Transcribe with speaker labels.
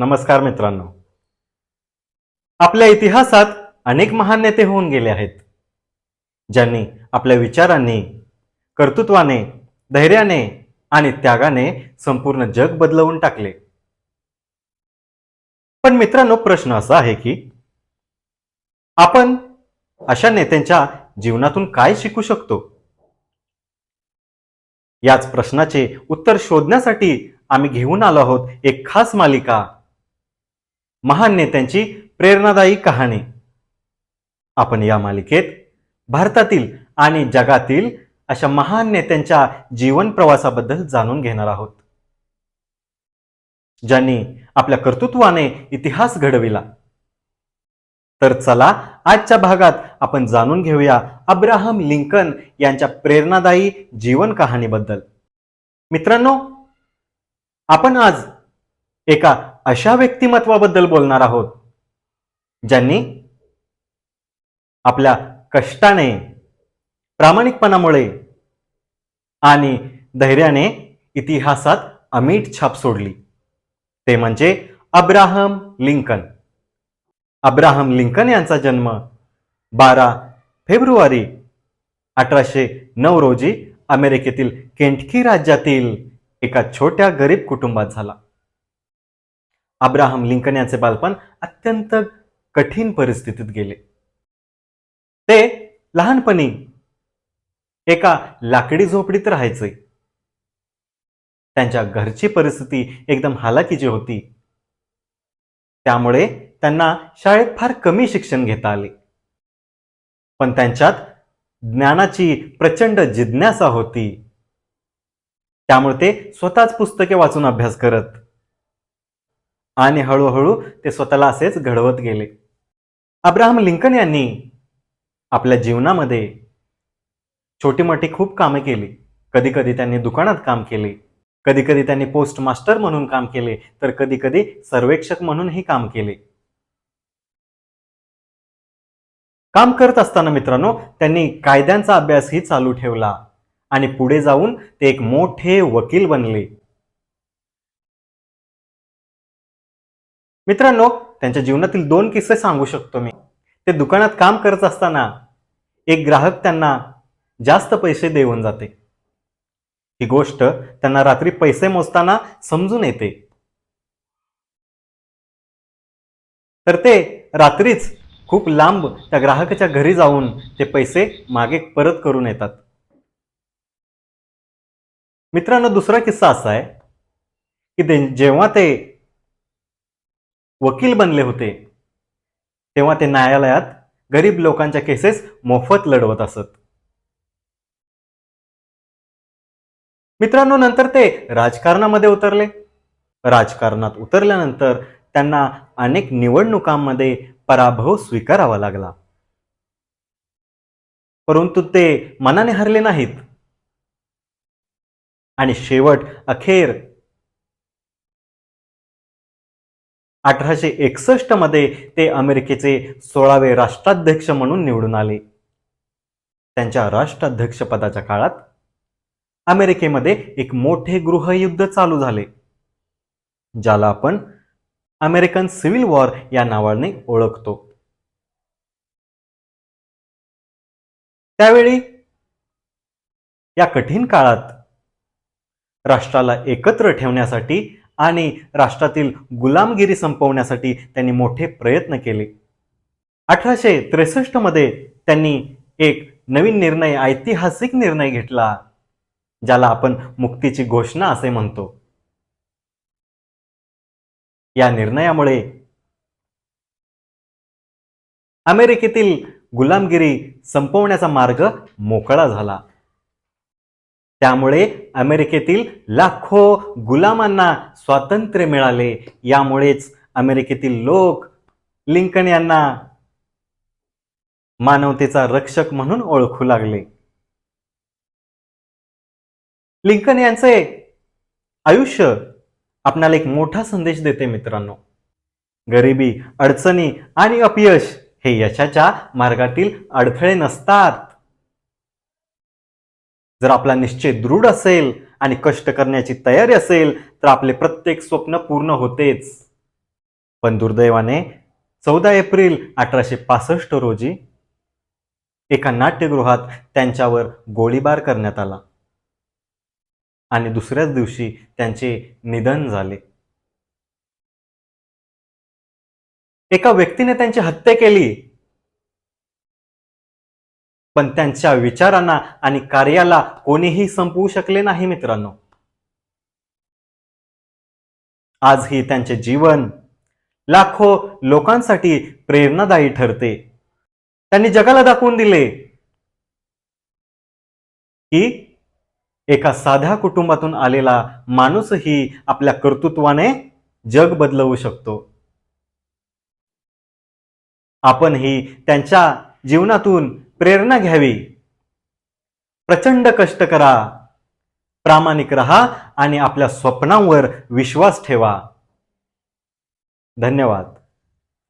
Speaker 1: नमस्कार मित्रांनो. आपल्या इतिहासात अनेक महान नेते होऊन गेले आहेत, ज्यांनी आपल्या विचारांनी, कर्तृत्वाने, धैर्याने आणि त्यागाने संपूर्ण जग बदलवून टाकले. पण मित्रांनो, प्रश्न असा आहे की आपण अशा नेत्यांच्या जीवनातून काय शिकू शकतो? याच प्रश्नाचे उत्तर शोधण्यासाठी आम्ही घेऊन आलो आहोत एक खास मालिका, महान नेत्यांची प्रेरणादायी कहाणी. आपण या मालिकेत भारतातील आणि जगातील अशा महान नेत्यांच्या जीवन प्रवासाबद्दल जाणून घेणार आहोत, ज्यांनी आपल्या कर्तृत्वाने इतिहास घडविला. तर चला, आजच्या भागात आपण जाणून घेऊया अब्राहम लिंकन यांच्या प्रेरणादायी जीवन कहाणीबद्दल. मित्रांनो, आपण आज एका अशा व्यक्तिमत्वाबद्दल बोलणार आहोत, ज्यांनी आपल्या कष्टाने, प्रामाणिकपणामुळे आणि धैर्याने इतिहासात अमिट छाप सोडली. ते म्हणजे अब्राहम लिंकन. अब्राहम लिंकन यांचा जन्म 12 फेब्रुवारी 1809 रोजी अमेरिकेतील केंटकी राज्यातील एका छोट्या गरीब कुटुंबात झाला. अब्राहम लिंकन यांचे बालपण अत्यंत कठीण परिस्थितीत गेले. ते लहानपणी एका लाकडी झोपडीत राहायचे. त्यांच्या घरची परिस्थिती एकदम हालाकीची होती, त्यामुळे त्यांना शाळेत फार कमी शिक्षण घेता आले. पण त्यांच्यात ज्ञानाची प्रचंड जिज्ञासा होती, त्यामुळे ते स्वतःच पुस्तके वाचून अभ्यास करत आणि हळूहळू ते स्वतःला असेच घडवत गेले. अब्राहम लिंकन यांनी आपल्या जीवनामध्ये छोटी मोठी खूप कामे केली. कधी कधी त्यांनी दुकानात काम केले, कधी कधी त्यांनी पोस्ट मास्टर म्हणून काम केले, तर कधी कधी सर्वेक्षक म्हणूनही काम केले. काम करत असताना मित्रांनो, त्यांनी कायद्यांचा अभ्यासही चालू ठेवला आणि पुढे जाऊन ते एक मोठे वकील बनले. मित्रांनो, त्यांच्या जीवनातील 2 किस्से सांगू शकतो मी. ते दुकानात काम करत असताना एक ग्राहक त्यांना जास्त पैसे देऊन जाते. ही गोष्ट त्यांना रात्री पैसे मोजताना समजून येते. तर ते रात्रीच खूप लांब त्या ग्राहकाच्या घरी जाऊन ते पैसे मागे परत करून येतात. मित्रांनो, दुसरा किस्सा असा आहे की जेव्हा ते वकील बनले होते, तेव्हा ते न्यायालयात गरीब लोकांच्या केसेस मोफत लढवत असत. मित्रांनो, नंतर ते राजकारणामध्ये उतरले. राजकारणात उतरल्यानंतर त्यांना अनेक निवडणुकांमध्ये पराभव स्वीकारावा लागला, परंतु ते मनाने हरले नाहीत आणि अखेर 1861 मध्ये ते अमेरिकेचे 16वे राष्ट्राध्यक्ष म्हणून निवडून आले. त्यांच्या राष्ट्राध्यक्ष पदाच्या काळात अमेरिकेमध्ये एक मोठे गृहयुद्ध चालू झाले, ज्याला आपण अमेरिकन सिव्हिल वॉर या नावाने ओळखतो. त्यावेळी या कठीण काळात राष्ट्राला एकत्र ठेवण्यासाठी आणि राष्ट्रातील गुलामगिरी संपवण्यासाठी त्यांनी मोठे प्रयत्न केले. 1863 मध्ये त्यांनी एक नवीन ऐतिहासिक निर्णय घेतला, ज्याला आपण मुक्तीची घोषणा असे म्हणतो. या निर्णयामुळे अमेरिकेतील गुलामगिरी संपवण्याचा मार्ग मोकळा झाला. त्यामुळे अमेरिकेतील लाखो गुलामांना स्वातंत्र्य मिळाले. यामुळेच अमेरिकेतील लोक लिंकन यांना मानवतेचा रक्षक म्हणून ओळखू लागले. लिंकन यांचे आयुष्य आपल्याला एक मोठा संदेश देते मित्रांनो. गरिबी, अडचणी आणि अपयश हे यशाच्या मार्गातील अडथळे नसतात. जर आपला निश्चय दृढ असेल आणि कष्ट करण्याची तयारी असेल, तर आपले प्रत्येक स्वप्न पूर्ण होतेच. पण दुर्दैवाने 14 एप्रिल 1865 रोजी एका नाट्यगृहात त्यांच्यावर गोळीबार करण्यात आला आणि दुसऱ्याच दिवशी त्यांचे निधन झाले. एका व्यक्तीने त्यांची हत्या केली, पण त्यांच्या विचारांना आणि कार्याला कोणीही संपवू शकले नाही मित्रांनो. आजही त्यांचे जीवन लाखो लोकांसाठी प्रेरणादायी ठरते. त्यांनी जगाला दाखवून दिले की एका साध्या कुटुंबातून आलेला माणूसही आपल्या कर्तृत्वाने जग बदलवू शकतो. आपणही त्यांच्या जीवनातून प्रेरणा घ्यावी. प्रचंड कष्ट करा, प्रामाणिक रहा आणि आपल्या स्वप्नांवर विश्वास ठेवा. धन्यवाद.